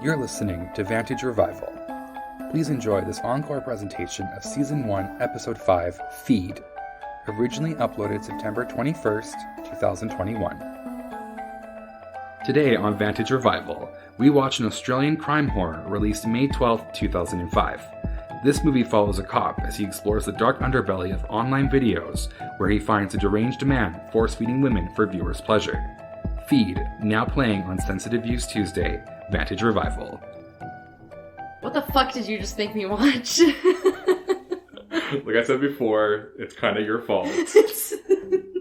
You're listening to Vantage Revival. Please enjoy this encore presentation of Season 1, Episode 5, Feed, originally uploaded September 21st, 2021. Today on Vantage Revival, we watch an Australian crime horror released May 12, 2005. This movie follows a cop as he explores the dark underbelly of online videos where he finds a deranged man force-feeding women for viewers' pleasure. Feed, now playing on Sensitive Views Tuesday, Vantage Revival. What the fuck did you just make me watch? Like I said before, it's kind of your fault.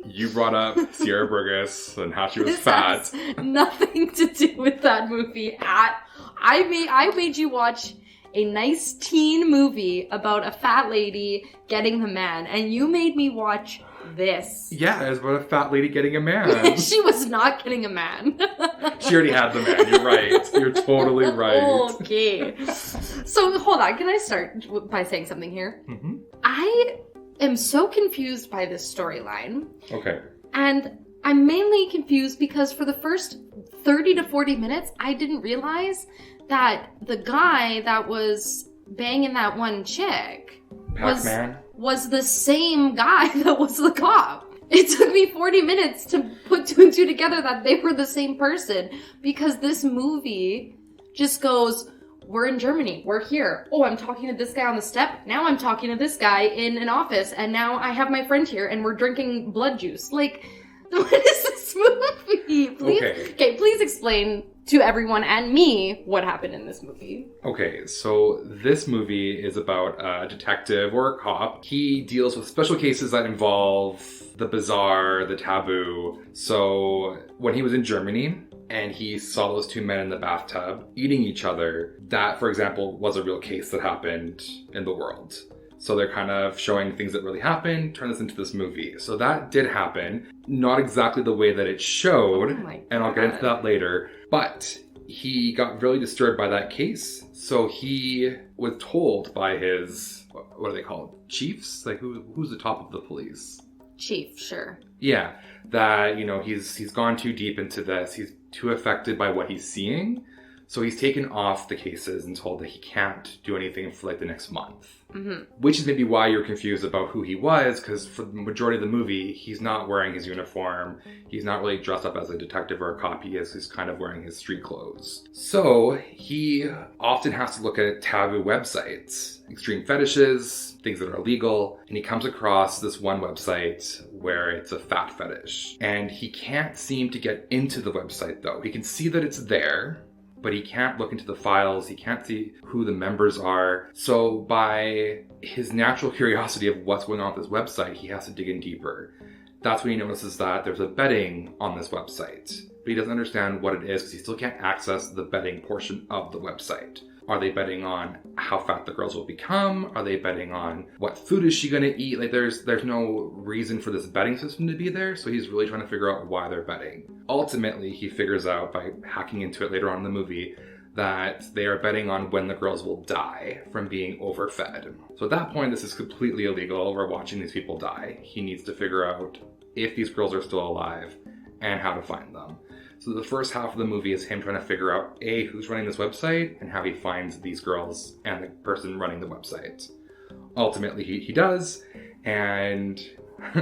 You brought up Sierra Burgess and how she was fat. Has nothing to do with that movie. I made you watch a nice teen movie about a fat lady getting the man, and you made me watch this. Yeah, it was about a fat lady getting a man. She was not getting a man. She already had the man. You're right. You're totally right. Okay. So, hold on. Can I start by saying something here? Mm-hmm. I am so confused by this storyline. Okay. And I'm mainly confused because for the first 30 to 40 minutes, I didn't realize that the guy that was banging that one chick was the same guy that was the cop. It took me 40 minutes to put two and two together that they were the same person, because this movie just goes, we're in Germany, we're here. Oh, I'm talking to this guy on the step. Now I'm talking to this guy in an office, and now I have my friend here and we're drinking blood juice. Like, what is this movie? Please explain to everyone and me what happened in this movie. Okay, so this movie is about a detective or a cop. He deals with special cases that involve the bizarre, the taboo. So when he was in Germany and he saw those two men in the bathtub eating each other, that, for example, was a real case that happened in the world. So they're kind of showing things that really happened, turn this into this movie. So that did happen. Not exactly the way that it showed, and I'll get into that later. But he got really disturbed by that case. So he was told by his, what are they called? Chiefs? Like, who's the top of the police? Chief, sure. Yeah, that, he's gone too deep into this. He's too affected by what he's seeing. So he's taken off the cases and told that he can't do anything for like the next month. Mm-hmm. Which is maybe why you're confused about who he was, because for the majority of the movie, he's not wearing his uniform. He's not really dressed up as a detective or a cop. He's kind of wearing his street clothes. So he often has to look at taboo websites, extreme fetishes, things that are illegal. And he comes across this one website where it's a fat fetish. And he can't seem to get into the website though. He can see that it's there, but he can't look into the files, he can't see who the members are. So by his natural curiosity of what's going on with this website, he has to dig in deeper. That's when he notices that there's a betting on this website, but he doesn't understand what it is because he still can't access the betting portion of the website. Are they betting on how fat the girls will become? Are they betting on what food is she going to eat? Like there's no reason for this betting system to be there. So he's really trying to figure out why they're betting. Ultimately, he figures out by hacking into it later on in the movie that they are betting on when the girls will die from being overfed. So at that point, this is completely illegal. We're watching these people die. He needs to figure out if these girls are still alive and how to find them. So the first half of the movie is him trying to figure out, A, who's running this website and how he finds these girls and the person running the website. Ultimately, he does, and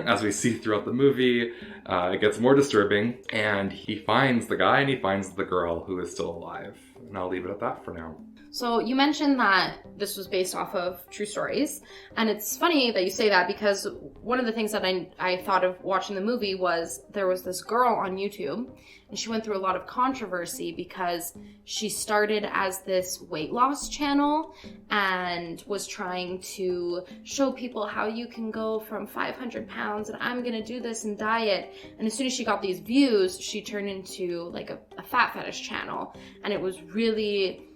as we see throughout the movie, it gets more disturbing, and he finds the guy and he finds the girl who is still alive. And I'll leave it at that for now. So you mentioned that this was based off of true stories, and it's funny that you say that because one of the things that I thought of watching the movie was there was this girl on YouTube, and she went through a lot of controversy because she started as this weight loss channel and was trying to show people how you can go from 500 pounds and I'm going to do this and diet. And as soon as she got these views, she turned into like a fat fetish channel, and it was really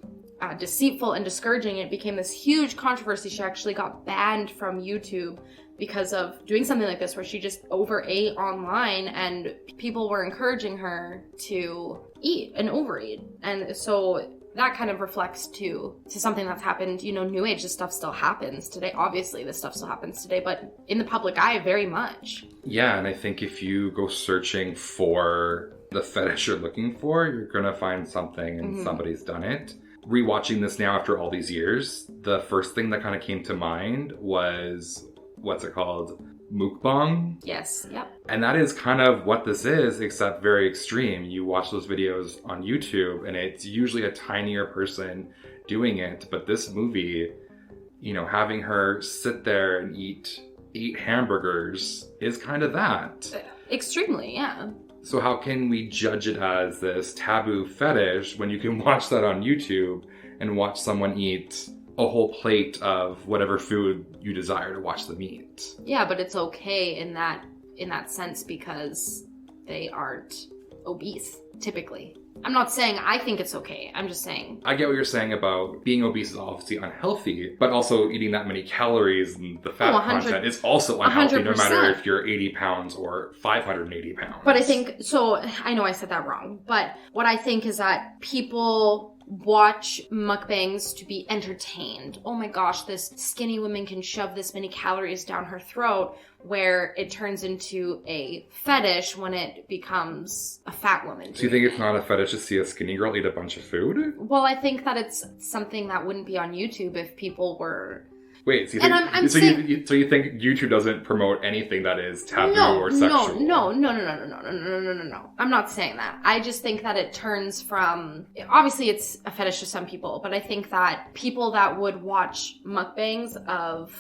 deceitful and discouraging. It became this huge controversy. She actually got banned from YouTube because of doing something like this, where she just overate online and people were encouraging her to eat and overeat. And so that kind of reflects to something that's happened. New age, this stuff still happens today. Obviously, this stuff still happens today, but in the public eye, very much. Yeah, and I think if you go searching for the fetish you're looking for, you're gonna find something and somebody's done it. Rewatching this now after all these years, the first thing that kind of came to mind was, what's it called? Mukbang. Yes, yep. And that is kind of what this is, except very extreme. You watch those videos on YouTube and it's usually a tinier person doing it. But this movie, you know, having her sit there and eat 8 hamburgers is kind of that. Extremely, yeah. So how can we judge it as this taboo fetish when you can watch that on YouTube and watch someone eat a whole plate of whatever food you desire to watch them eat? Yeah, but it's okay in that sense because they aren't obese, typically. I'm not saying I think it's okay. I'm just saying. I get what you're saying about being obese is obviously unhealthy, but also eating that many calories and the fat content is also unhealthy 100%. No matter if you're 80 pounds or 580 pounds. But I think, so I know I said that wrong, but what I think is that people watch mukbangs to be entertained. Oh my gosh, this skinny woman can shove this many calories down her throat, where it turns into a fetish when it becomes a fat woman. So you think it's not a fetish to see a skinny girl eat a bunch of food? Well, I think that it's something that wouldn't be on YouTube if people were... Wait, so you think YouTube doesn't promote anything that is taboo or sexual? No. I'm not saying that. I just think that it turns from... Obviously, it's a fetish to some people, but I think that people that would watch mukbangs of...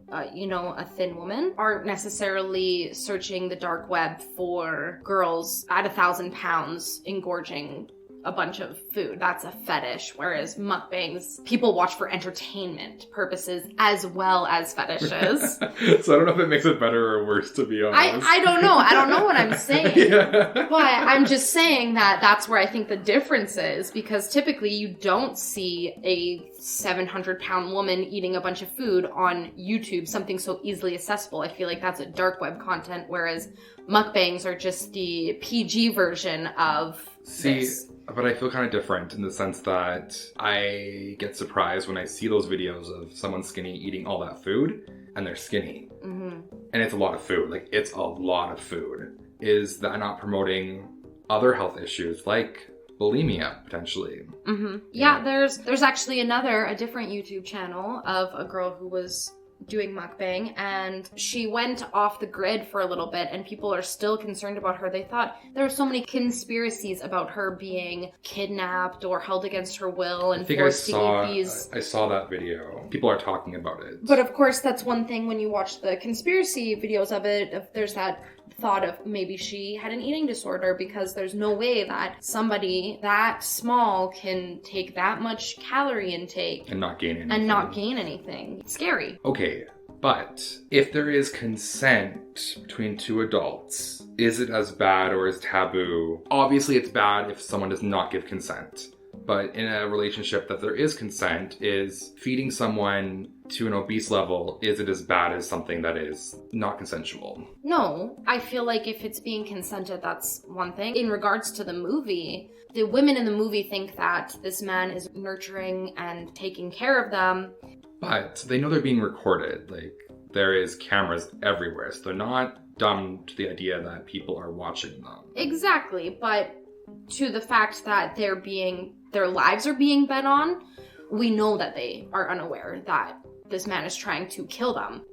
a thin woman aren't necessarily searching the dark web for girls at 1,000 pounds engorging a bunch of food. That's a fetish. Whereas mukbangs, people watch for entertainment purposes as well as fetishes. So I don't know if it makes it better or worse, to be honest. I don't know. I don't know what I'm saying. Yeah. But I'm just saying that that's where I think the difference is, because typically you don't see a 700-pound woman eating a bunch of food on YouTube, something so easily accessible. I feel like that's a dark web content, whereas mukbangs are just the PG version of this. But I feel kind of different in the sense that I get surprised when I see those videos of someone skinny eating all that food, and they're skinny. Mm-hmm. And it's a lot of food. Like, it's a lot of food. Is that not promoting other health issues like bulimia, potentially? Mm-hmm. Yeah, there's actually a different YouTube channel of a girl who was doing mukbang, and she went off the grid for a little bit, and people are still concerned about her. They thought there were so many conspiracies about her being kidnapped or held against her will and forced to eat these. I saw that video. People are talking about it. But of course, that's one thing when you watch the conspiracy videos of it, if there's that thought of maybe she had an eating disorder, because there's no way that somebody that small can take that much calorie intake and not gain anything. It's scary. Okay, but if there is consent between two adults, is it as bad or as taboo? Obviously, it's bad if someone does not give consent. But in a relationship that there is consent, is feeding someone to an obese level, is it as bad as something that is not consensual? No, I feel like if it's being consented, that's one thing. In regards to the movie, the women in the movie think that this man is nurturing and taking care of them. But they know they're being recorded. Like, there is cameras everywhere, so they're not dumb to the idea that people are watching them. Exactly, but to the fact that their lives are being bet on, we know that they are unaware that this man is trying to kill them.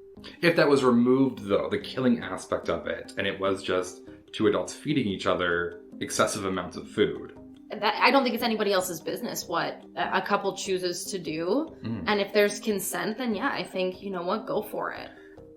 If that was removed, though, the killing aspect of it, and it was just two adults feeding each other excessive amounts of food. I don't think it's anybody else's business what a couple chooses to do. And if there's consent, then yeah, I think, you know what, go for it.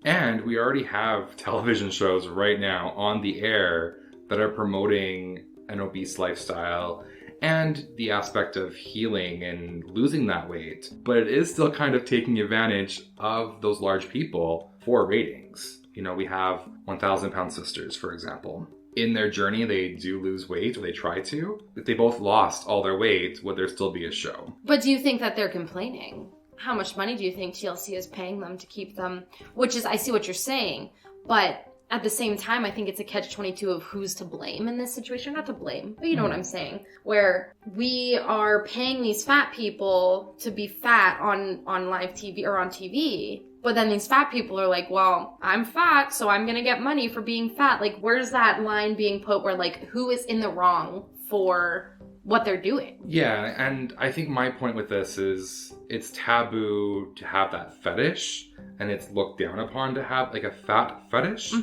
And we already have television shows right now on the air that are promoting an obese lifestyle and the aspect of healing and losing that weight. But it is still kind of taking advantage of those large people for ratings. You know, we have 1,000 Pound Sisters, for example. In their journey, they do lose weight, or they try to. If they both lost all their weight, would there still be a show? But do you think that they're complaining? How much money do you think TLC is paying them to keep them? Which is, I see what you're saying, but at the same time, I think it's a catch-22 of who's to blame in this situation. Not to blame, but you know what I'm saying. Where we are paying these fat people to be fat on live TV or on TV, But then these fat people are like, well, I'm fat, so I'm gonna get money for being fat. Like, where's that line being put where, like, who is in the wrong for what they're doing? Yeah, and I think my point with this is it's taboo to have that fetish, and it's looked down upon to have, like, a fat fetish,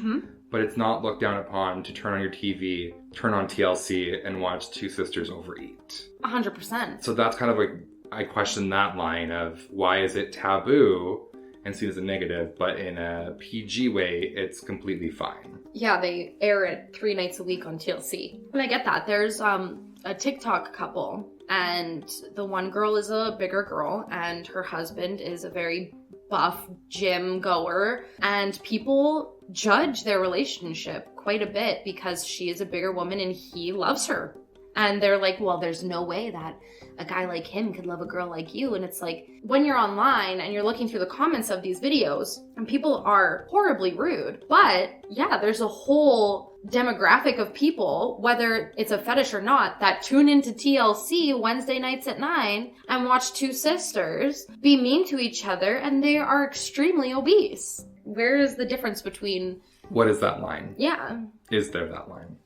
but it's not looked down upon to turn on your TV, turn on TLC, and watch two sisters overeat. 100%. So that's kind of like, I question that line of why is it taboo and seen as a negative, but in a PG way, it's completely fine. Yeah, they air it 3 nights a week on TLC. And I get that. There's a TikTok couple, and the one girl is a bigger girl, and her husband is a very buff gym goer, and people judge their relationship quite a bit because she is a bigger woman and he loves her. And they're like, well, there's no way that a guy like him could love a girl like you. And it's like, when you're online and you're looking through the comments of these videos, and people are horribly rude. But yeah, there's a whole demographic of people, whether it's a fetish or not, that tune into TLC Wednesday nights at 9 and watch two sisters be mean to each other, and they are extremely obese. Where is the difference between... What is that line? Yeah. Is there that line?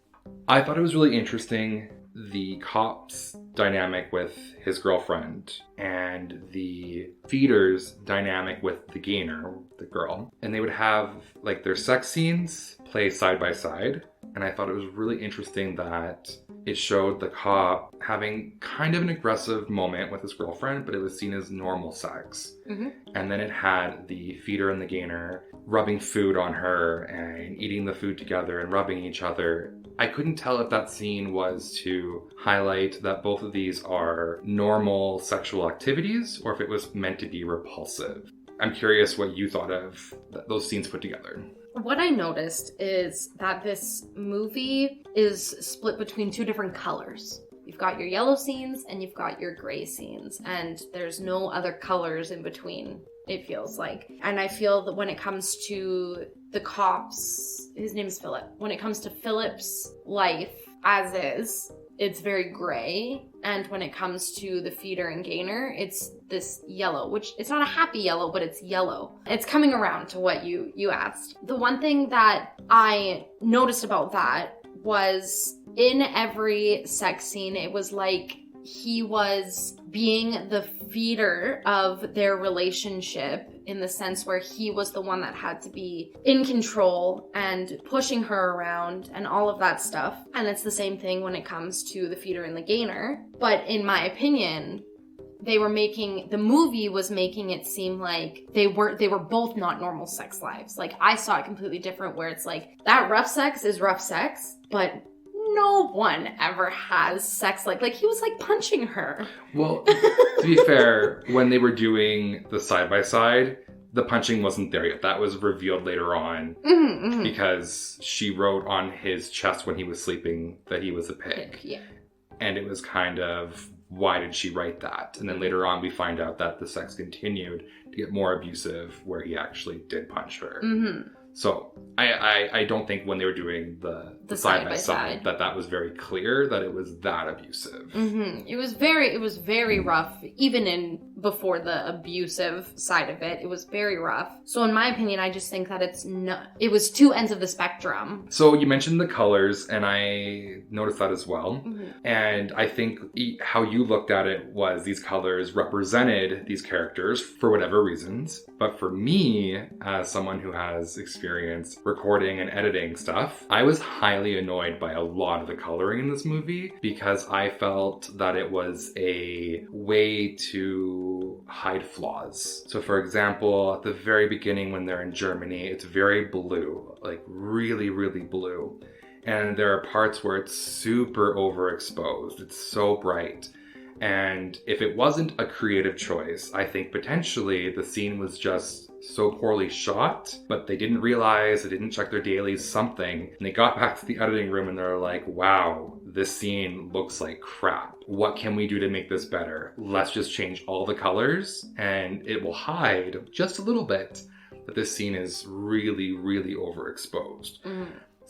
I thought it was really interesting, the cop's dynamic with his girlfriend and the feeder's dynamic with the gainer, the girl. And they would have, like, their sex scenes play side by side. And I thought it was really interesting that it showed the cop having kind of an aggressive moment with his girlfriend, but it was seen as normal sex. And then it had the feeder and the gainer rubbing food on her and eating the food together and rubbing each other. I couldn't tell if that scene was to highlight that both of these are normal sexual activities or if it was meant to be repulsive. I'm curious what you thought of those scenes put together. What I noticed is that this movie is split between 2 different colors. You've got your yellow scenes and you've got your gray scenes, and there's no other colors in between, it feels like. And I feel that when it comes to the cops, his name is Philip. When it comes to Philip's life as is, it's very gray. And when it comes to the feeder and gainer, it's this yellow, which it's not a happy yellow, but it's yellow. It's coming around to what you asked. The one thing that I noticed about that was in every sex scene, it was like he was being the feeder of their relationship, in the sense where he was the one that had to be in control and pushing her around and all of that stuff. And it's the same thing when it comes to the feeder and the gainer. But in my opinion, the movie was making it seem like they were both not normal sex lives. Like, I saw it completely different, where it's like, that rough sex is rough sex, but no one ever has sex like he was like punching her. Well, to be fair, when they were doing the side-by-side, the punching wasn't there yet. That was revealed later on because she wrote on his chest when he was sleeping that he was a pig. Yeah. And it was kind of, why did she write that? And then later on we find out that the sex continued to get more abusive, where he actually did punch her. So I don't think when they were doing the side-by-side that was very clear that it was that abusive. It was very rough, even before the abusive side of it. It was very rough. So in my opinion, I just think that it was 2 ends of the spectrum. So you mentioned the colors, and I noticed that as well. And I think how you looked at it was these colors represented these characters for whatever reasons. But for me, as someone who has experience recording and editing stuff, I was highly annoyed by a lot of the coloring in this movie because I felt that it was a way to hide flaws. So for example, at the very beginning when they're in Germany, it's very blue, like really, really blue. And there are parts where it's super overexposed. It's so bright. And if it wasn't a creative choice, I think potentially the scene was just so poorly shot, but they didn't realize, they didn't check their dailies, something. And they got back to the editing room and they're like, wow, this scene looks like crap. What can we do to make this better? Let's just change all the colors and it will hide just a little bit that this scene is really, really overexposed.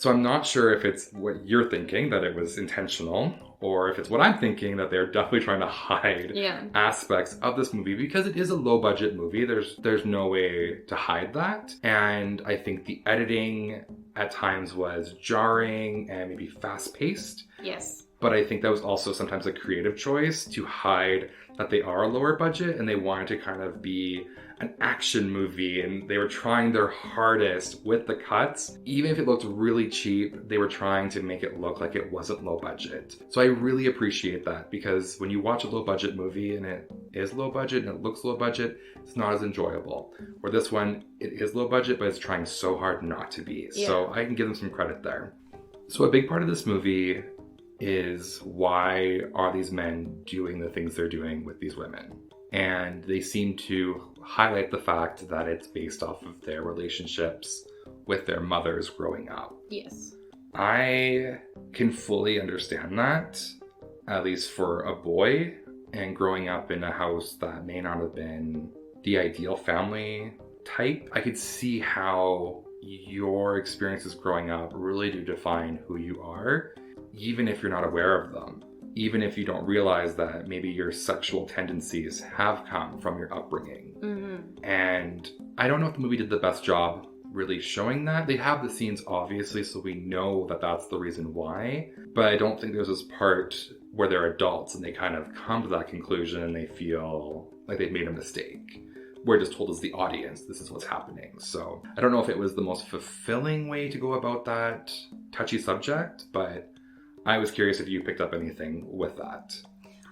So I'm not sure if it's what you're thinking, that it was intentional, or if it's what I'm thinking, that they're definitely trying to hide aspects of this movie, because it is a low budget movie. There's no way to hide that. And I think the editing at times was jarring and maybe fast paced. Yes. But I think that was also sometimes a creative choice to hide that they are a lower budget and they wanted to kind of be an action movie, and they were trying their hardest with the cuts. Even if it looked really cheap, they were trying to make it look like it wasn't low budget. So I really appreciate that, because when you watch a low budget movie and it is low budget and it looks low budget, it's not as enjoyable. Where this one, it is low budget, but it's trying so hard not to be. Yeah. So I can give them some credit there. So a big part of this movie is, why are these men doing the things they're doing with these women? And they seem to highlight the fact that it's based off of their relationships with their mothers growing up. Yes. I can fully understand that, at least for a boy, and growing up in a house that may not have been the ideal family type. I could see how your experiences growing up really do define who you are, even if you're not aware of them. Even if you don't realize that maybe your sexual tendencies have come from your upbringing. Mm-hmm. And I don't know if the movie did the best job really showing that. They have the scenes, obviously, so we know that that's the reason why. But I don't think there's this part where they're adults and they kind of come to that conclusion and they feel like they've made a mistake. We're just told as the audience, this is what's happening. So I don't know if it was the most fulfilling way to go about that touchy subject, but I was curious if you picked up anything with that.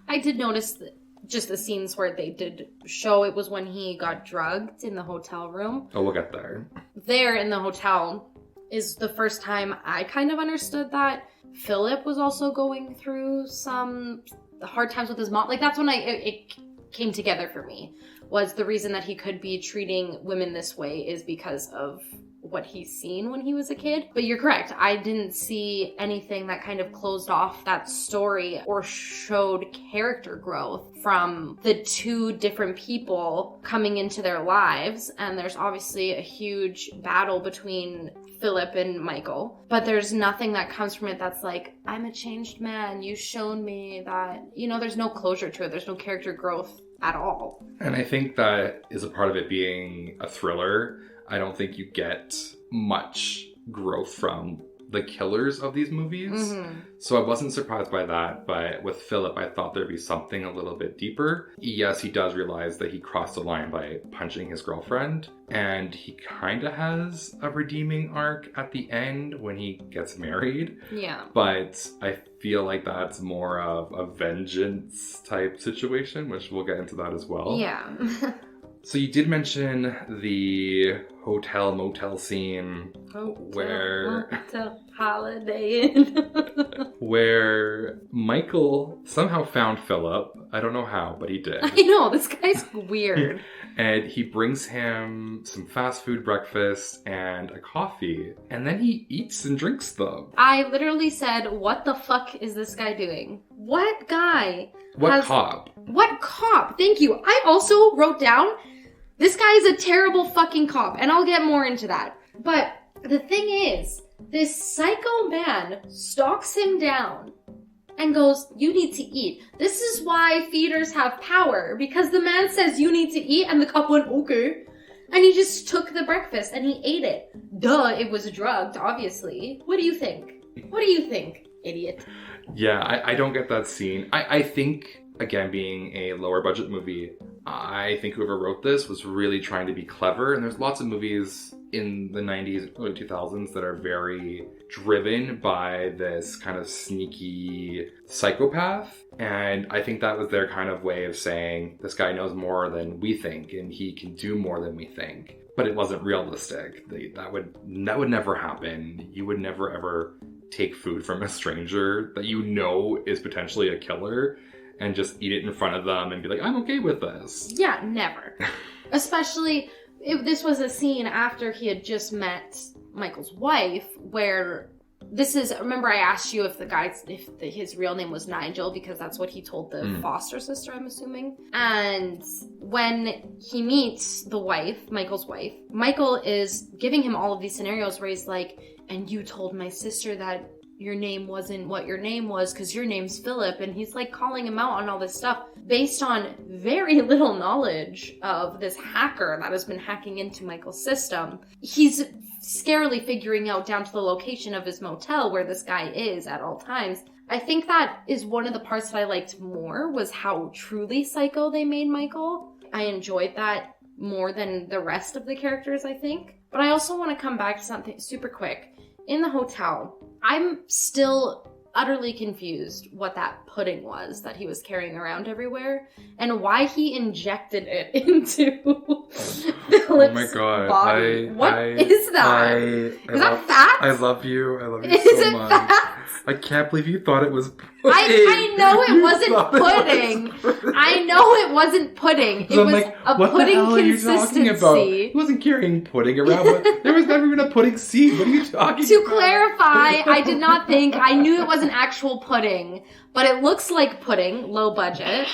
I did notice that just the scenes where they did show it was when he got drugged in the hotel room. Oh, we'll get there. There in the hotel is the first time I kind of understood that Philip was also going through some hard times with his mom. Like, that's when it came together for me, was the reason that he could be treating women this way is because of what he's seen when he was a kid. But you're correct. I didn't see anything that kind of closed off that story or showed character growth from the two different people coming into their lives. And there's obviously a huge battle between Philip and Michael, but there's nothing that comes from it that's like, I'm a changed man. You've shown me that, there's no closure to it. There's no character growth at all. And I think that is a part of it being a thriller. I don't think you get much growth from the killers of these movies. Mm-hmm. So I wasn't surprised by that. But with Philip, I thought there'd be something a little bit deeper. Yes, he does realize that he crossed the line by punching his girlfriend. And he kind of has a redeeming arc at the end when he gets married. Yeah. But I feel like that's more of a vengeance type situation, which we'll get into that as well. Yeah. So you did mention the hotel motel scene Hotel Holiday Inn. where Michael somehow found Philip. I don't know how, but he did. I know, this guy's weird. And he brings him some fast food breakfast and a coffee. And then he eats and drinks them. I literally said, what the fuck is this guy doing? What guy? What cop? What cop? Thank you. I also wrote down, this guy is a terrible fucking cop. And I'll get more into that. But the thing is, this psycho man stalks him down and goes, you need to eat. This is why feeders have power, because the man says you need to eat and the cop went, okay. And he just took the breakfast and he ate it. Duh, it was drugged, obviously. What do you think? What do you think, idiot? Yeah, I don't get that scene. I think, again, being a lower budget movie, I think whoever wrote this was really trying to be clever. And there's lots of movies in the 90s, early 2000s that are very driven by this kind of sneaky psychopath. And I think that was their kind of way of saying, this guy knows more than we think and he can do more than we think. But it wasn't realistic. That would never happen. You would never ever take food from a stranger that you know is potentially a killer and just eat it in front of them and be like, I'm okay with this. Yeah, never. Especially if this was a scene after he had just met Michael's wife, where this is, remember I asked you if his real name was Nigel, because that's what he told the foster sister, I'm assuming. And when he meets the wife, Michael's wife, Michael is giving him all of these scenarios where he's like, and you told my sister that your name wasn't what your name was because your name's Philip. And he's like calling him out on all this stuff based on very little knowledge of this hacker that has been hacking into Michael's system. He's scarily figuring out down to the location of his motel where this guy is at all times. I think that is one of the parts that I liked more, was how truly psycho they made Michael. I enjoyed that more than the rest of the characters, I think. But I also want to come back to something super quick. In the hotel, I'm still utterly confused what that pudding was that he was carrying around everywhere and why he injected it into Philip's body. What is that? Is that fat? I love you. I love you is so much. Fat? I can't believe you thought it was pudding. I know it wasn't pudding. I know it wasn't pudding. It was like, a what pudding the hell consistency. Are you talking about? He wasn't carrying pudding around, but there was never even a pudding seed. What are you talking To about? clarify, I did not think, I knew it was an actual pudding, but it looks like pudding, low budget.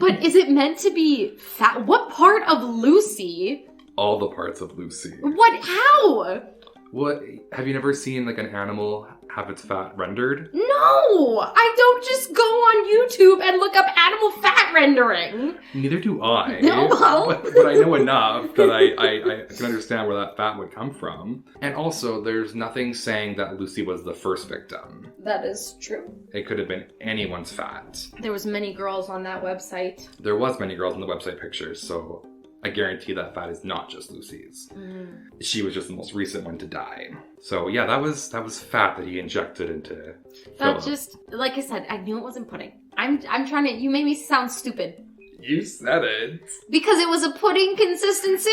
But is it meant to be fat? What part of Lucy? All the parts of Lucy. What? How? What? Have you never seen like an animal have its fat rendered? No! I don't just go on YouTube and look up animal fat rendering. Neither do I. No, well. But I know enough that I can understand where that fat would come from. And also, there's nothing saying that Lucy was the first victim. That is true. It could have been anyone's fat. There was many girls on that website. There was many girls in the website pictures, so I guarantee that fat is not just Lucy's. She was just the most recent one to die. So yeah, that was fat that he injected into Philip. Just, like I said, I knew it wasn't pudding. I'm trying to, you made me sound stupid. You said it. Because it was a pudding consistency?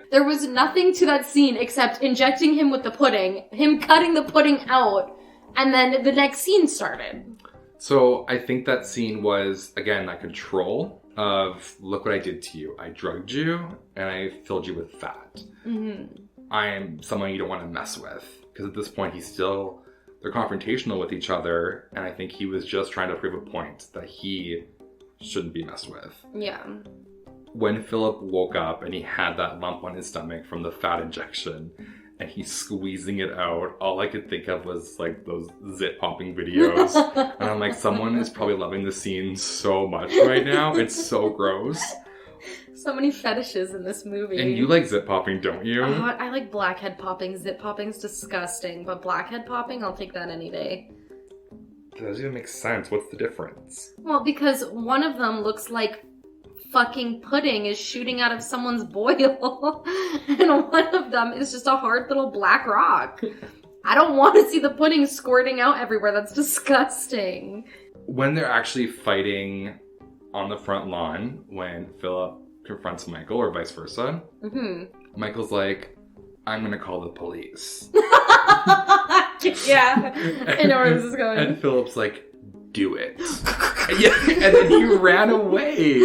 There was nothing to that scene except injecting him with the pudding, him cutting the pudding out, and then the next scene started. So I think that scene was, again, that control of, look what I did to you. I drugged you, and I filled you with fat. I am someone you don't want to mess with. Because at this point, they're confrontational with each other, and I think he was just trying to prove a point that he shouldn't be messed with. Yeah. When Philip woke up and he had that lump on his stomach from the fat injection, and he's squeezing it out, all I could think of was like those zit popping videos. And I'm like, someone is probably loving the scene so much right now. It's so gross. So many fetishes in this movie. And you like zit popping, don't you? I like blackhead popping. Zit popping's disgusting, but blackhead popping, I'll take that any day. That doesn't even make sense. What's the difference? Well, because one of them looks like fucking pudding is shooting out of someone's boil, and one of them is just a hard little black rock. I don't want to see the pudding squirting out everywhere. That's disgusting. When they're actually fighting on the front lawn, when Philip confronts Michael, or vice versa, Michael's like, I'm gonna call the police. Yeah, I know where this is going. And Philip's like, do it. Yeah, and then he ran away.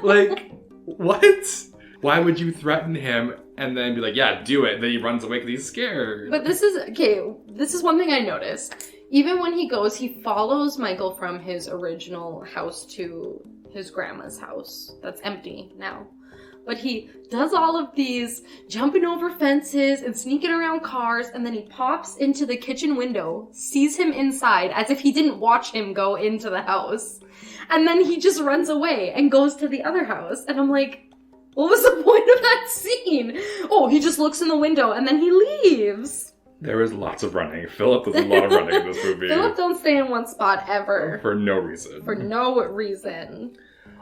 Like, what? Why would you threaten him and then be like, yeah, do it? Then he runs away because he's scared. But this is one thing I noticed. Even when he goes, he follows Michael from his original house to his grandma's house. That's empty now. But he does all of these jumping over fences and sneaking around cars, and then he pops into the kitchen window, sees him inside as if he didn't watch him go into the house. And then he just runs away and goes to the other house. And I'm like, what was the point of that scene? Oh, he just looks in the window and then he leaves. There was lots of running. Philip does a lot of running in this movie. Philip don't stay in one spot ever. For no reason. For no reason.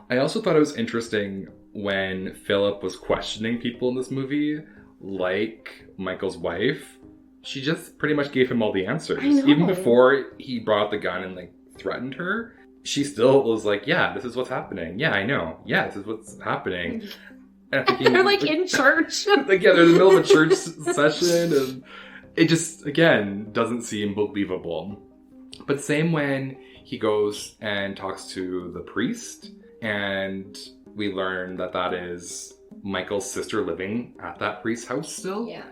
I also thought it was interesting when Philip was questioning people in this movie, like Michael's wife. She just pretty much gave him all the answers. Even before he brought out the gun and like threatened her, she still was like, yeah, this is what's happening. Yeah, I know. Yeah, this is what's happening. And I'm thinking, they're like in church. Like, yeah, they're in the middle of a church session, and it just, again, doesn't seem believable. But same when he goes and talks to the priest, and we learn that that is Michael's sister living at that priest's house still. Yeah.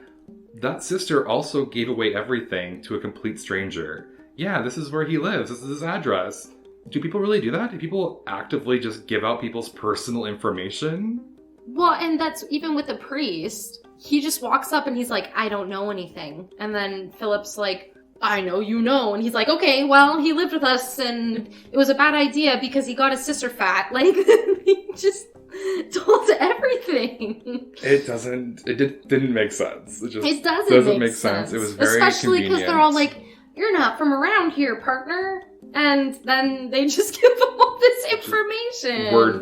That sister also gave away everything to a complete stranger. Yeah, this is where he lives. This is his address. Do people really do that? Do people actively just give out people's personal information? Well, and that's even with the priest. he just walks up and he's like, I don't know anything. And then Philip's like, I know you know. And he's like, okay, well, he lived with us and it was a bad idea because he got his sister fat. Like, he just told everything. It didn't make sense. It doesn't make sense. It was very especially because convenient. they're all like, you're not from around here, partner. And then they just give them all this information. Word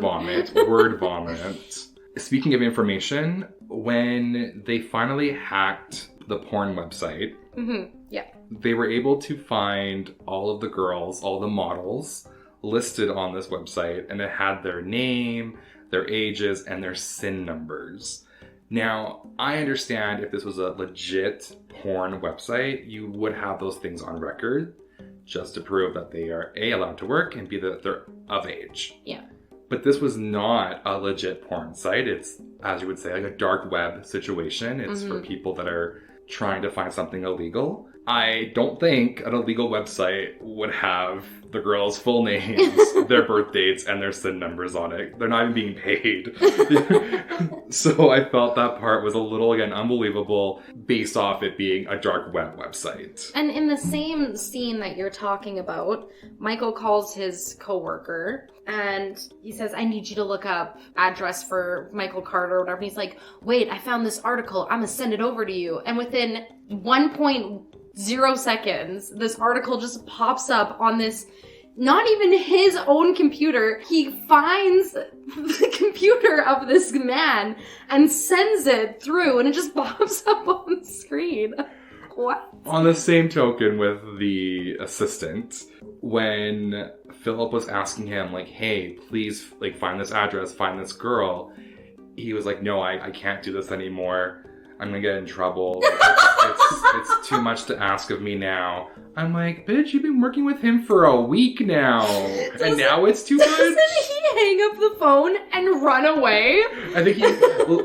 vomit. Speaking of information, when they finally hacked the porn website, yeah, they were able to find all of the girls, all the models listed on this website, and it had their name, their ages, and their SIN numbers. Now, I understand if this was a legit porn website, you would have those things on record just to prove that they are A, allowed to work, and B, that they're of age. Yeah. But this was not a legit porn site. It's, as you would say, like a dark web situation. It's for people that are trying to find something illegal. I don't think an illegal website would have the girls' full names, their birth dates, and their SIN numbers on it. They're not even being paid. So I felt that part was a little, again, unbelievable based off it being a dark web website. And in the same scene that you're talking about, Michael calls his coworker and he says, I need you to look up address for Michael Carter or whatever. And he's like, wait, I found this article. I'm going to send it over to you. And within 1.0 seconds, this article just pops up on this, not even his own computer. He finds the computer of this man and sends it through and it just pops up on the screen. What? On the same token with the assistant, when Philip was asking him, like, hey, please, like, find this address, find this girl, he was like, no, I can't do this anymore. I'm gonna get in trouble. It's too much to ask of me now. I'm like, bitch, you've been working with him for a week now. And now it's too much? Doesn't he hang up the phone and run away? I think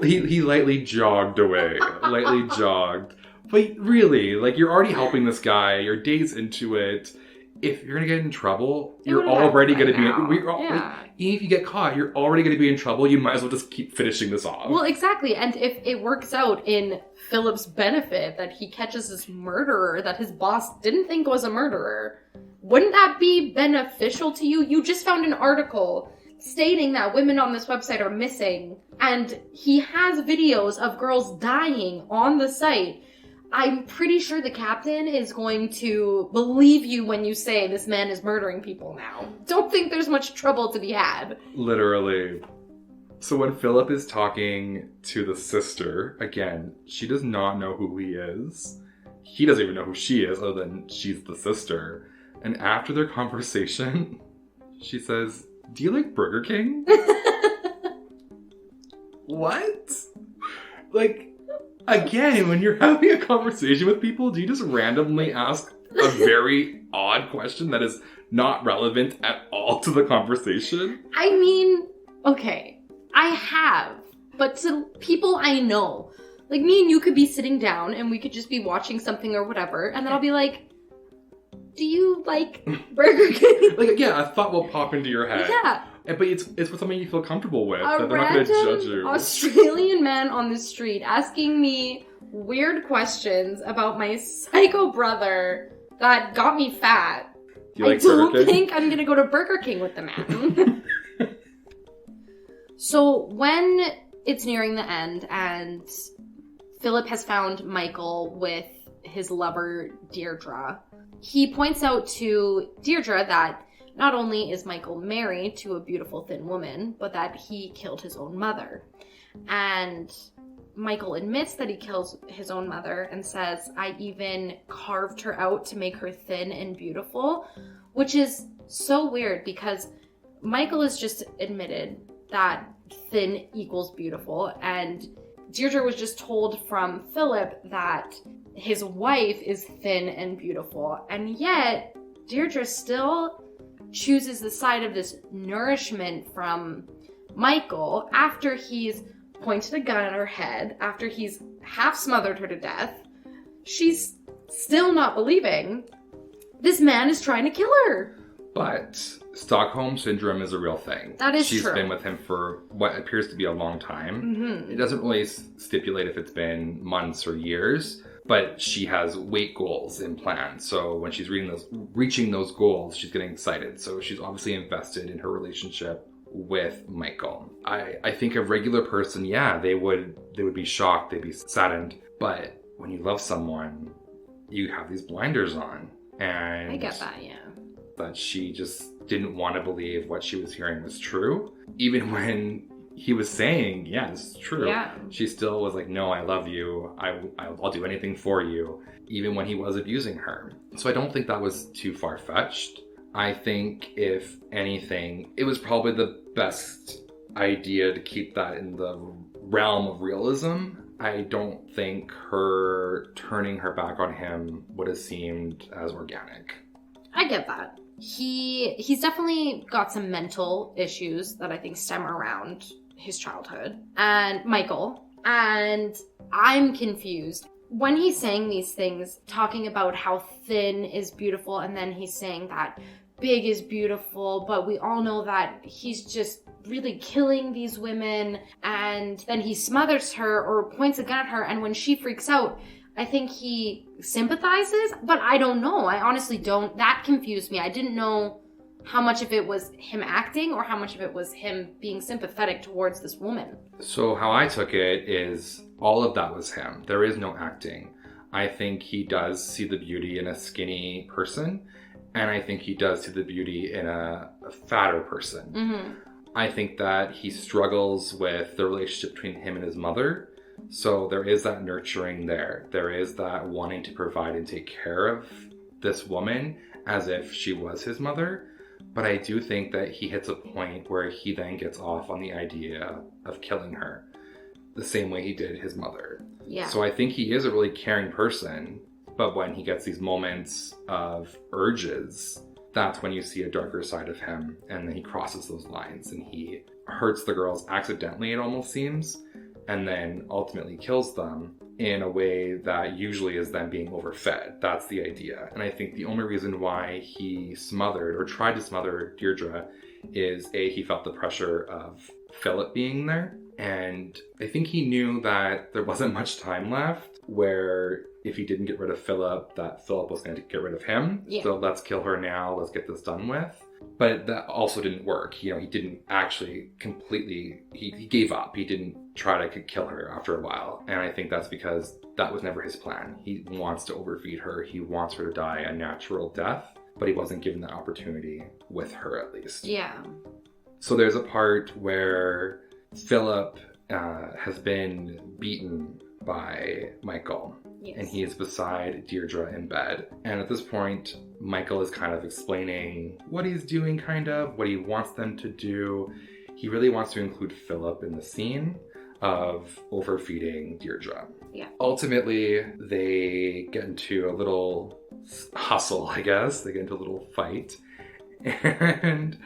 he lightly jogged away. But really, like, you're already helping this guy. You're days into it. If you're going to get in trouble, you're already going to be... Like, even if you get caught, you're already going to be in trouble. You might as well just keep finishing this off. Well, exactly. And if it works out in Philip's benefit that he catches this murderer that his boss didn't think was a murderer, wouldn't that be beneficial to you? You just found an article stating that women on this website are missing, and he has videos of girls dying on the site. I'm pretty sure the captain is going to believe you when you say this man is murdering people now. Don't think there's much trouble to be had. Literally. So when Philip is talking to the sister, again, she does not know who he is. He doesn't even know who she is, other than she's the sister. And after their conversation, she says, do you like Burger King? What? Like... Again, when you're having a conversation with people, do you just randomly ask a very odd question that is not relevant at all to the conversation? I mean, okay, I have, but to people I know, like me and you could be sitting down and we could just be watching something or whatever, and then I'll be like, do you like Burger King? Like, yeah, a thought will pop into your head. Yeah. But it's with something you feel comfortable with. A that they're not going to judge you. Australian man on the street asking me weird questions about my psycho brother that got me fat. Do you like I don't Burger King? think I'm going to go to Burger King with the man. So when it's nearing the end and Philip has found Michael with his lover Deirdre, he points out to Deirdre that not only is Michael married to a beautiful thin woman, but that he killed his own mother. And Michael admits that he kills his own mother and says, I even carved her out to make her thin and beautiful, which is so weird because Michael has just admitted that thin equals beautiful, and Deirdre was just told from Philip that his wife is thin and beautiful, and yet Deirdre still chooses the side of this nourishment from Michael after he's pointed a gun at her head, after he's half smothered her to death. She's still not believing. This man is trying to kill her. But Stockholm Syndrome is a real thing. That is She's true. been with him for what appears to be a long time. Mm-hmm. It doesn't really stipulate if it's been months or years, but she has weight goals in plan. So when she's reaching those goals, she's getting excited. So she's obviously invested in her relationship with Michael. I think a regular person, yeah, they would be shocked, they'd be saddened. But when you love someone, you have these blinders on. And I get that, yeah. But she just didn't want to believe what she was hearing was true. Even when he was saying, yeah, this is true. Yeah. She still was like, no, I love you. I'll do anything for you. Even when he was abusing her. So I don't think that was too far-fetched. I think, if anything, it was probably the best idea to keep that in the realm of realism. I don't think her turning her back on him would have seemed as organic. I get that. He's definitely got some mental issues that I think stem around his childhood and Michael. And I'm confused. When he's saying these things, talking about how thin is beautiful, and then he's saying that big is beautiful, but we all know that he's just really killing these women, and then he smothers her or points a gun at her, and when she freaks out, I think he sympathizes, but I don't know. I honestly don't. That confused me. I didn't know how much of it was him acting or how much of it was him being sympathetic towards this woman. So how I took it is all of that was him. There is no acting. I think he does see the beauty in a skinny person, and I think he does see the beauty in a fatter person. Mm-hmm. I think that he struggles with the relationship between him and his mother. So there is that nurturing there. There is that wanting to provide and take care of this woman as if she was his mother. But I do think that he hits a point where he then gets off on the idea of killing her, the same way he did his mother. Yeah. So I think he is a really caring person, but when he gets these moments of urges, that's when you see a darker side of him, and then he crosses those lines and he hurts the girls accidentally, it almost seems, and then ultimately kills them in a way that usually is them being overfed. That's the idea. And I think the only reason why he smothered or tried to smother Deirdre is he felt the pressure of Philip being there. And I think he knew that there wasn't much time left, where if he didn't get rid of Philip, that Philip was going to get rid of him. Yeah. So let's kill her now. Let's get this done with. But that also didn't work. You know, he didn't actually completely, he gave up. He didn't try to kill her after a while. And I think that's because that was never his plan. He wants to overfeed her. He wants her to die a natural death, but he wasn't given that opportunity with her, at least. Yeah. So there's a part where Philip has been beaten by Michael. Yes. And he is beside Deirdre in bed. And at this point, Michael is kind of explaining what he's doing, what he wants them to do. He really wants to include Philip in the scene of overfeeding Deirdre. Yeah. Ultimately, they get into a little hustle, I guess. They get into a little fight. And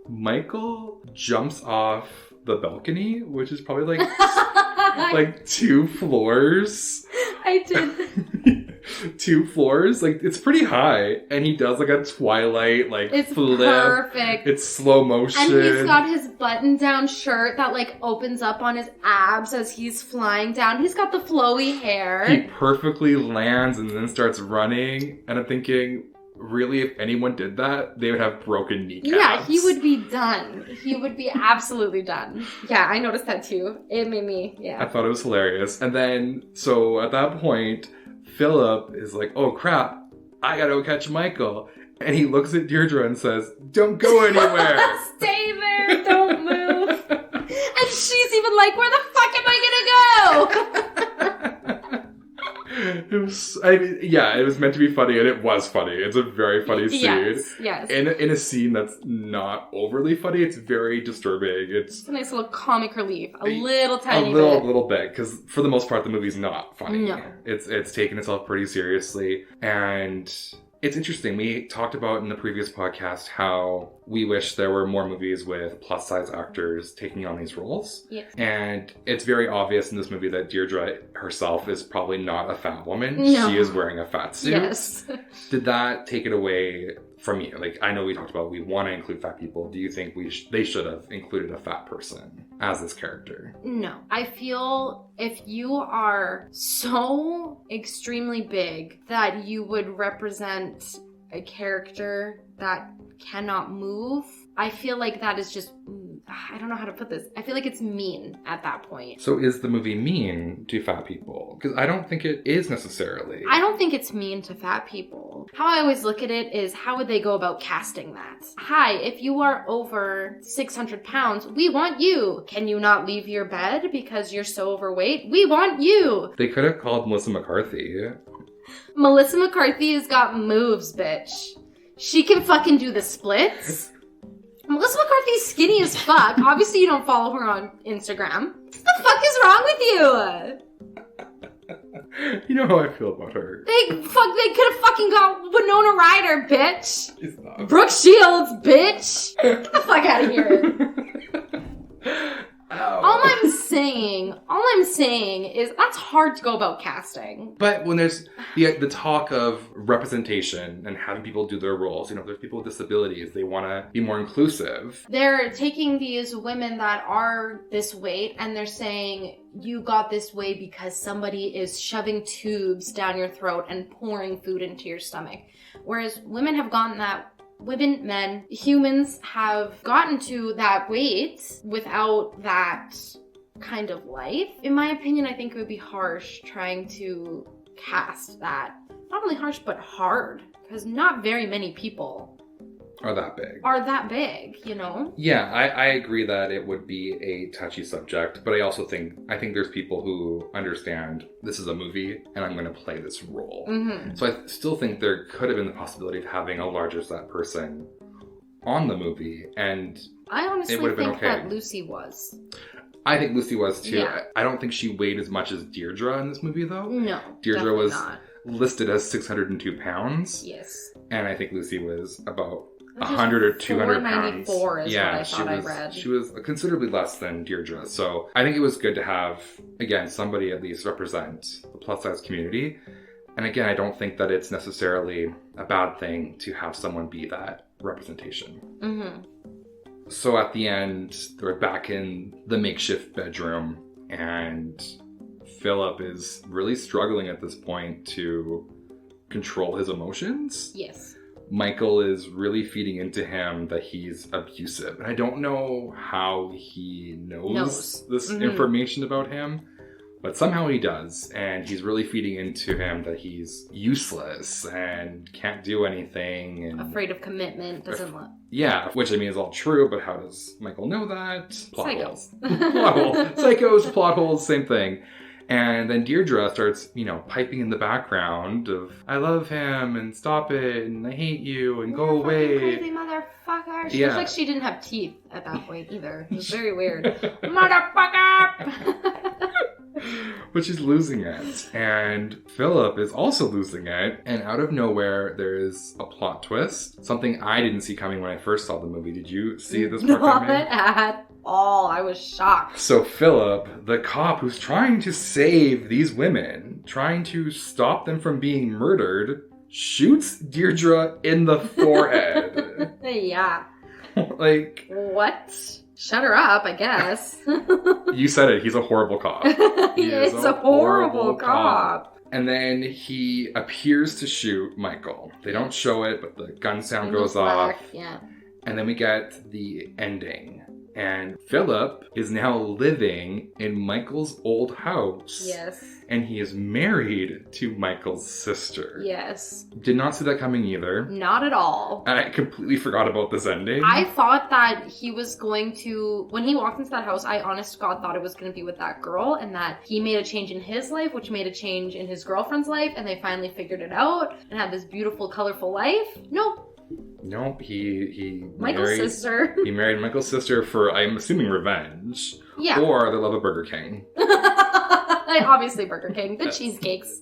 Michael jumps off the balcony, which is probably like 2 floors. I did. 2 floors, like it's pretty high, and he does like a Twilight It's flip. perfect. It's slow motion, and he's got his button-down shirt that like opens up on his abs as he's flying down. He's got the flowy hair. He perfectly lands and then starts running, and I'm thinking, really, if anyone did that, they would have broken kneecaps. Yeah, he would be done. He would be absolutely done. Yeah, I noticed that too. It made me, yeah. I thought it was hilarious. And then, so at that point, Philip is like, oh crap, I gotta go catch Michael. And he looks at Deirdre and says, don't go anywhere. Stay there, don't move. And she's even like, where the fuck am I gonna go? It was meant to be funny, and it was funny. It's a very funny scene. Yes. In a scene that's not overly funny, it's very disturbing. It's a nice little comic relief. A little tiny bit. A little bit, because for the most part, the movie's not funny. No. It's taken itself pretty seriously, and it's interesting. We talked about in the previous podcast how we wish there were more movies with plus-size actors taking on these roles. Yes. And it's very obvious in this movie that Deirdre herself is probably not a fat woman. No. She is wearing a fat suit. Yes. Did that take it away from you? Like, I know we talked about we want to include fat people. Do you think they should have included a fat person as this character? No. I feel if you are so extremely big that you would represent a character that cannot move, I feel like that is just, I don't know how to put this. I feel like it's mean at that point. So is the movie mean to fat people? Because I don't think it is necessarily. I don't think it's mean to fat people. How I always look at it is, how would they go about casting that? Hi, if you are over 600 pounds, we want you. Can you not leave your bed because you're so overweight? We want you. They could have called Melissa McCarthy. Melissa McCarthy has got moves, bitch. She can fucking do the splits. Melissa McCarthy's skinny as fuck. Obviously, you don't follow her on Instagram. What the fuck is wrong with you? You know how I feel about her. They could have fucking got Winona Ryder, bitch. She's not. Brooke Shields, bitch. Get the fuck out of here. All I'm saying is that's hard to go about casting. But when there's the talk of representation and having people do their roles, there's people with disabilities, they want to be more inclusive. They're taking these women that are this weight and they're saying, you got this way because somebody is shoving tubes down your throat and pouring food into your stomach. Whereas women have gotten that. Women, men, humans have gotten to that weight without that kind of life. In my opinion, I think it would be harsh trying to cast that. Not only harsh, but hard. Because not very many people are that big, Yeah, I agree that it would be a touchy subject, but I think there's people who understand this is a movie and I'm going to play this role. Mm-hmm. So I still think there could have been the possibility of having a larger set person on the movie, and I honestly think okay. that Lucy was. I think Lucy was too. Yeah. I don't think she weighed as much as Deirdre in this movie, though. No, Deirdre was not. listed as 602 pounds. Yes. And I think Lucy was about 100 or 200 pounds. 494 is what I thought I read. She was considerably less than Deirdre. So I think it was good to have, again, somebody at least represent the plus size community. And again, I don't think that it's necessarily a bad thing to have someone be that representation. Mm-hmm. So at the end, they're back in the makeshift bedroom, and Philip is really struggling at this point to control his emotions. Yes. Michael is really feeding into him that he's abusive. And I don't know how he knows this information about him, but somehow he does. And he's really feeding into him that he's useless and can't do anything. And afraid of commitment, doesn't look. Yeah, which I mean is all true, but how does Michael know that? Plot holes. Plot holes. Psychos, plot holes, same thing. And then Deirdre starts, piping in the background of, I love him, and stop it, and I hate you, and go away. Crazy motherfucker. She looks like she didn't have teeth at that point either. It was very weird. Motherfucker! But she's losing it. And Philip is also losing it. And out of nowhere, there is a plot twist. Something I didn't see coming when I first saw the movie. Did you see this part coming? Not at all. I was shocked. So Philip, the cop who's trying to save these women, trying to stop them from being murdered, shoots Deirdre in the forehead. Yeah. Like... What? Shut her up, I guess. You said it. He's a horrible cop. He is a horrible cop. And then he appears to shoot Michael. They don't show it, but the gun sound goes off. Yeah. And then we get the ending. And Philip is now living in Michael's old house. Yes. And he is married to Michael's sister. Yes. Did not see that coming either. Not at all. I completely forgot about this ending. I thought that he was going to, when he walked into that house, I honest to God thought it was going to be with that girl, and that he made a change in his life, which made a change in his girlfriend's life, and they finally figured it out and had this beautiful, colorful life. Nope, he Michael's sister. He married Michael's sister for, I'm assuming, revenge. Yeah. Or the love of Burger King. Obviously Burger King. The cheesecakes.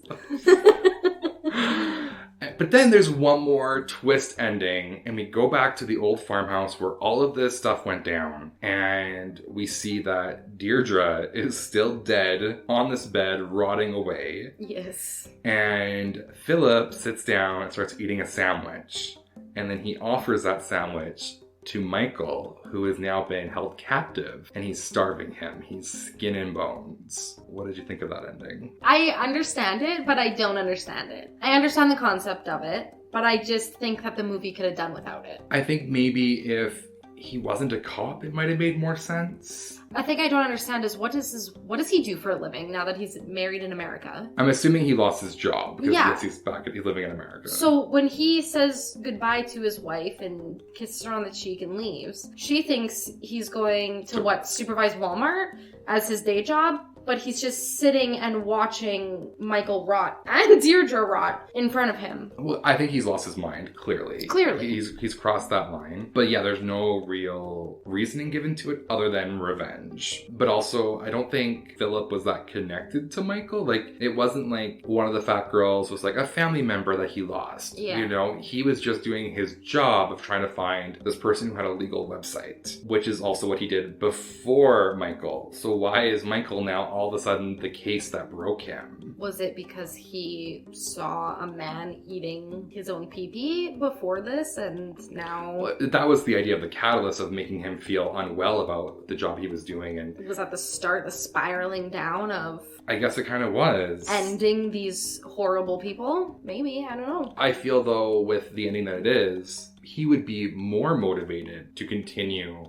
But then there's one more twist ending, and we go back to the old farmhouse where all of this stuff went down, and we see that Deirdre is still dead on this bed, rotting away. Yes. And Philip sits down and starts eating a sandwich. And then he offers that sandwich to Michael, who has now been held captive, and he's starving him. He's skin and bones. What did you think of that ending? I understand it, but I don't understand it. I understand the concept of it, but I just think that the movie could have done without it. I think maybe if he wasn't a cop, it might have made more sense. I think I don't understand is what does he do for a living now that he's married in America? I'm assuming he lost his job because Yeah. yes, he's living in America. So when he says goodbye to his wife and kisses her on the cheek and leaves, she thinks he's going to supervise Walmart as his day job? But he's just sitting and watching Michael rot and Deirdre rot in front of him. Well, I think he's lost his mind, clearly. He's crossed that line. But yeah, there's no real reasoning given to it other than revenge. But also, I don't think Philip was that connected to Michael. Like, it wasn't like one of the fat girls was like a family member that he lost. Yeah. You know, he was just doing his job of trying to find this person who had a legal website, which is also what he did before Michael. So why is Michael now all of a sudden the case that broke him? Was it because he saw a man eating his own pee-pee before this and now... Well, that was the idea of the catalyst of making him feel unwell about the job he was doing. And was that the start, the spiraling down of... I guess it kind of was. Ending these horrible people? Maybe, I don't know. I feel though with the ending that it is, he would be more motivated to continue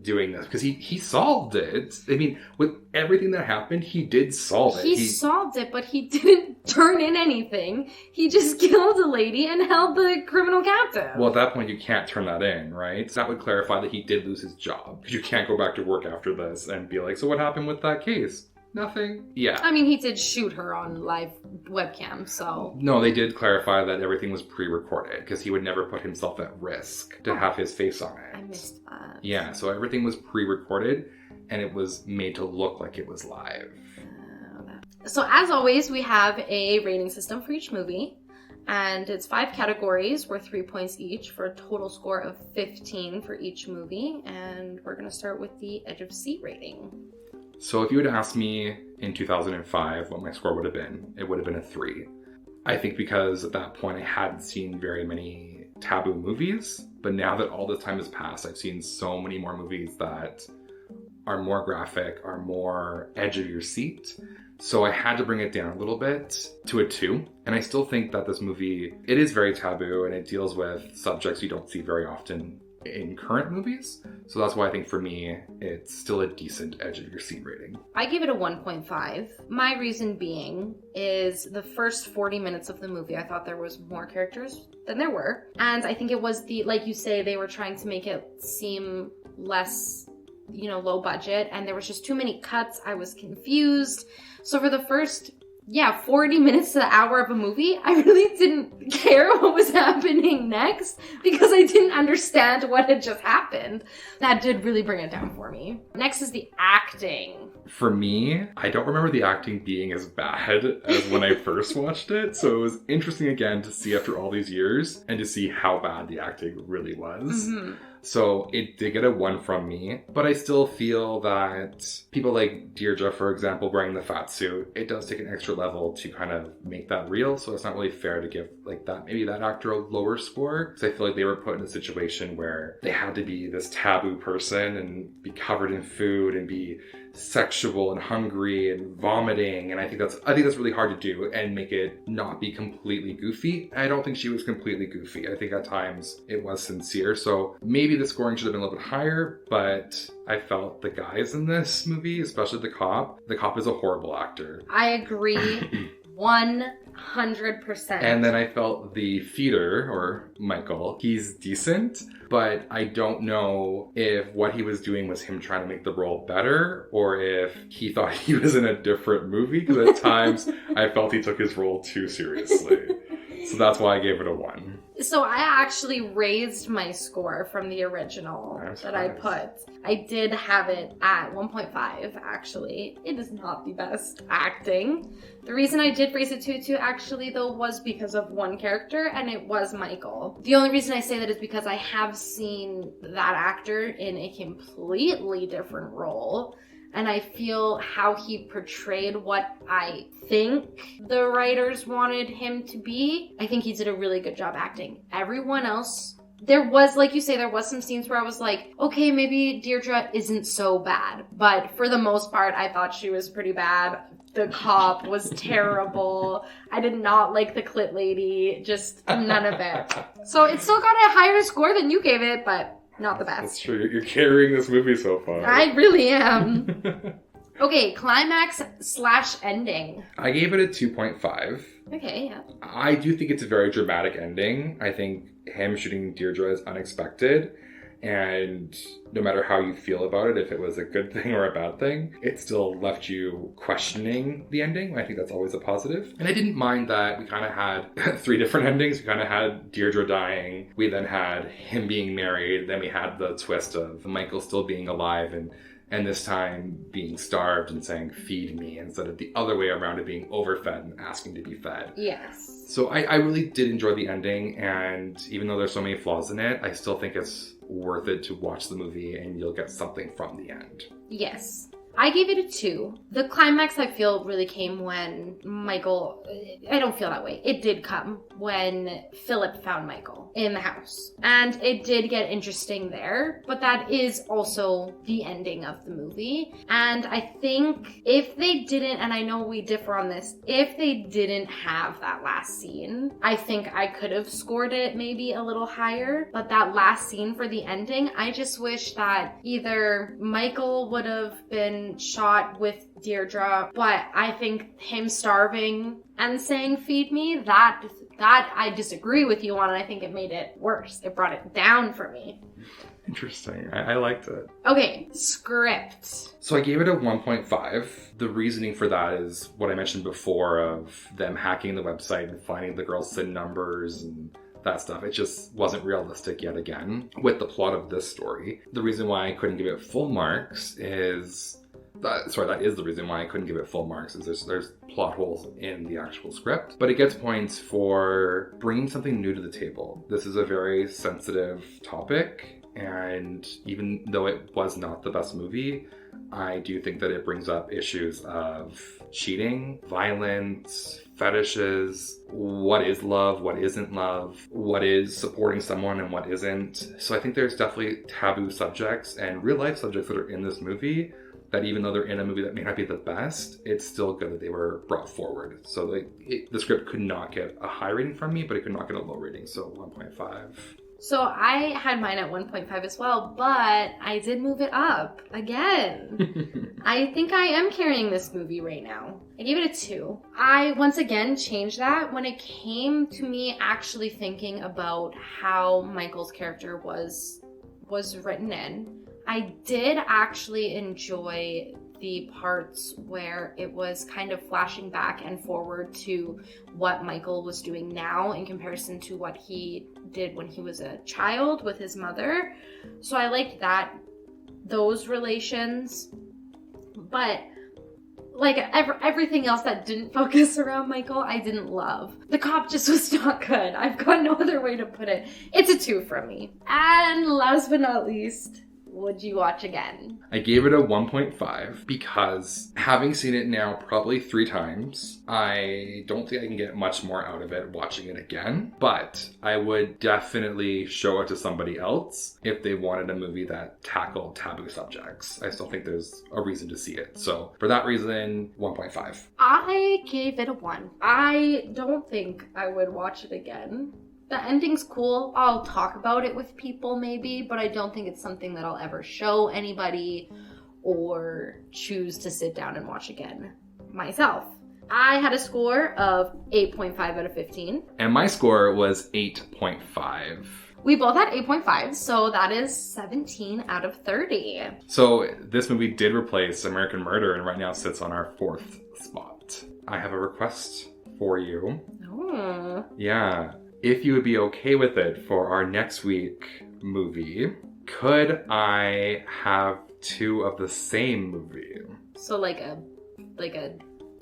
doing this because he solved it. I mean, with everything that happened, he did solve it. He solved it, but he didn't turn in anything. He just killed a lady and held the criminal captive. Well, at that point, you can't turn that in, right? So that would clarify that he did lose his job because you can't go back to work after this and be like, so what happened with that case? Nothing. Yeah. I mean, he did shoot her on live webcam, so... No, they did clarify that everything was pre-recorded because he would never put himself at risk to have his face on it. I missed that. Yeah, so everything was pre-recorded and it was made to look like it was live. So as always, we have a rating system for each movie. And it's 5 categories worth 3 points each for a total score of 15 for each movie. And we're going to start with the edge of seat rating. So if you had asked me in 2005 what my score would have been, it would have been a 3. I think because at that point I hadn't seen very many taboo movies, but now that all this time has passed, I've seen so many more movies that are more graphic, are more edge of your seat. So I had to bring it down a little bit to a 2. And I still think that this movie, it is very taboo and it deals with subjects you don't see very often in current movies. So that's why I think for me, it's still a decent edge of your seat rating. I give it a 1.5. My reason being is the first 40 minutes of the movie, I thought there was more characters than there were. And I think it was like you say, they were trying to make it seem less, low budget. And there was just too many cuts. I was confused. So for the first 40 minutes to the hour of a movie, I really didn't care what was happening next because I didn't understand what had just happened. That did really bring it down for me. Next is the acting. For me, I don't remember the acting being as bad as when I first watched it. So it was interesting again to see after all these years and to see how bad the acting really was. Mm-hmm. So it did get a 1 from me, but I still feel that people like Deirdre, for example, wearing the fat suit, it does take an extra level to kind of make that real. So it's not really fair to give maybe that actor a lower score. Because I feel like they were put in a situation where they had to be this taboo person and be covered in food and be sexual and hungry and vomiting, and I think that's really hard to do and make it not be completely goofy. I don't think she was completely goofy. I think at times it was sincere. So maybe the scoring should have been a little bit higher, but I felt the guys in this movie, especially the cop is a horrible actor. I agree 100%. And then I felt the feeder, or Michael, he's decent, but I don't know if what he was doing was him trying to make the role better or if he thought he was in a different movie, because at times I felt he took his role too seriously. So that's why I gave it a 1. So I actually raised my score from the original that I put. I did have it at 1.5, actually. It is not the best acting. The reason I did raise it to a 2, actually, though, was because of one character, and it was Michael. The only reason I say that is because I have seen that actor in a completely different role. and I feel how he portrayed what I think the writers wanted him to be. I think he did a really good job acting. Everyone else, there was, like you say, there was some scenes where I was like, okay, maybe Deirdre isn't so bad. But for the most part, I thought she was pretty bad. The cop was terrible. I did not like the clit lady. Just none of it. So it still got a higher score than you gave it, but not the best. That's true. You're carrying this movie so far. I really am. Okay, climax/ending. I gave it a 2.5. Okay, yeah. I do think it's a very dramatic ending. I think him shooting Deirdre is unexpected. And no matter how you feel about it, if it was a good thing or a bad thing, it still left you questioning the ending. I think that's always a positive. And I didn't mind that we kind of had 3 different endings. We kind of had Deirdre dying. We then had him being married. Then we had the twist of Michael still being alive and this time being starved and saying, feed me, instead of the other way around it being overfed and asking to be fed. Yes. So I really did enjoy the ending, and even though there's so many flaws in it, I still think it's worth it to watch the movie and you'll get something from the end. Yes. I gave it a 2. The climax, I feel, really came when Michael... I don't feel that way. It did come when Philip found Michael in the house. And it did get interesting there, but that is also the ending of the movie. And I think if they didn't, and I know we differ on this, if they didn't have that last scene, I think I could have scored it maybe a little higher. But that last scene for the ending, I just wish that either Michael would have been shot with Deirdre, but I think him starving and saying feed me, that I disagree with you on, and I think it made it worse. It brought it down for me. Interesting. I liked it. Okay, script. So I gave it a 1.5. The reasoning for that is what I mentioned before of them hacking the website and finding the girl's SIN numbers and that stuff. It just wasn't realistic yet again with the plot of this story. The reason why I couldn't give it full marks is... that is the reason why I couldn't give it full marks, is there's plot holes in the actual script. But it gets points for bringing something new to the table. This is a very sensitive topic, and even though it was not the best movie, I do think that it brings up issues of cheating, violence, fetishes, what is love, what isn't love, what is supporting someone and what isn't. So I think there's definitely taboo subjects and real life subjects that are in this movie that even though they're in a movie that may not be the best, it's still good that they were brought forward. So the script could not get a high rating from me, but it could not get a low rating, so 1.5. So I had mine at 1.5 as well, but I did move it up again. I think I am carrying this movie right now. I gave it a 2. I, once again, changed that when it came to me actually thinking about how Michael's character was written in. I did actually enjoy the parts where it was kind of flashing back and forward to what Michael was doing now in comparison to what he did when he was a child with his mother. So I liked those relations. But like everything else that didn't focus around Michael, I didn't love. The cop just was not good. I've got no other way to put it. It's a 2 from me. And last but not least, would you watch again? I gave it a 1.5 because having seen it now probably 3 times, I don't think I can get much more out of it watching it again. But I would definitely show it to somebody else if they wanted a movie that tackled taboo subjects. I still think there's a reason to see it. So for that reason, 1.5. I gave it a 1. I don't think I would watch it again. The ending's cool. I'll talk about it with people maybe, but I don't think it's something that I'll ever show anybody or choose to sit down and watch again myself. I had a score of 8.5 out of 15. And my score was 8.5. We both had 8.5, so that is 17 out of 30. So this movie did replace American Murder and right now sits on our 4th spot. I have a request for you. Oh. Yeah. If you would be okay with it for our next week movie, could I have 2 of the same movie? So like a...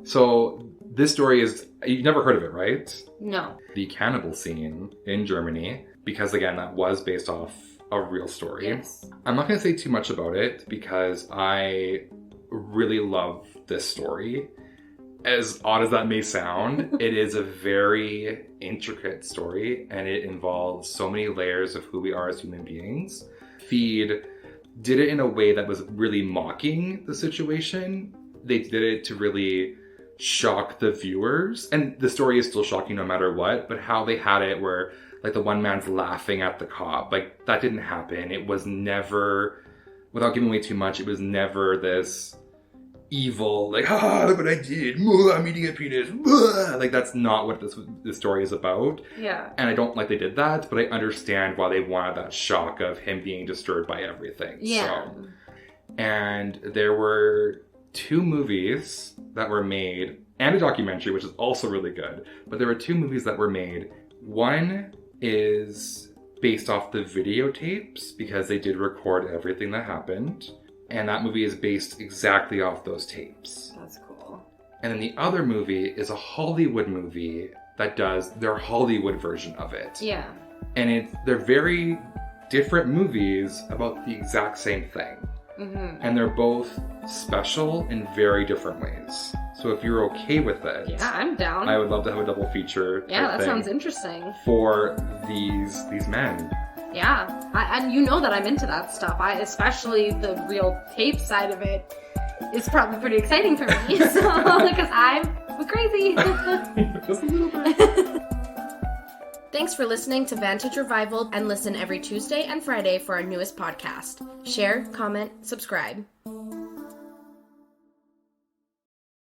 So this story is, you've never heard of it, right? No. The cannibal scene in Germany, because again, that was based off a real story. Yes. I'm not going to say too much about it because I really love this story. As odd as that may sound, it is a very intricate story, and it involves so many layers of who we are as human beings. Feed did it in a way that was really mocking the situation. They did it to really shock the viewers, and the story is still shocking no matter what, but how they had it where, like, the one man's laughing at the cop, like, that didn't happen. It was never, without giving away too much, it was never this evil, like, look what I did, I'm eating a penis, like, that's not what this story is about. Yeah. And I don't like they did that, but I understand why they wanted that shock of him being disturbed by everything. Yeah. So, and there were 2 movies that were made, and a documentary, which is also really good, but there were 2 movies that were made. One is based off the videotapes, because they did record everything that happened. And that movie is based exactly off those tapes. That's cool. And then the other movie is a Hollywood movie that does their Hollywood version of it. Yeah. And they're very different movies about the exact same thing. Mm-hmm. And they're both special in very different ways. So if you're okay with it, Yeah, I'm down. I would love to have a double feature. Yeah, that thing sounds interesting. for these men. Yeah, and you know that I'm into that stuff. Especially the real tape side of it is probably pretty exciting for me. So, because I'm crazy. Just a little bit. Thanks for listening to Vantage Revival, and listen every Tuesday and Friday for our newest podcast. Share, comment, subscribe.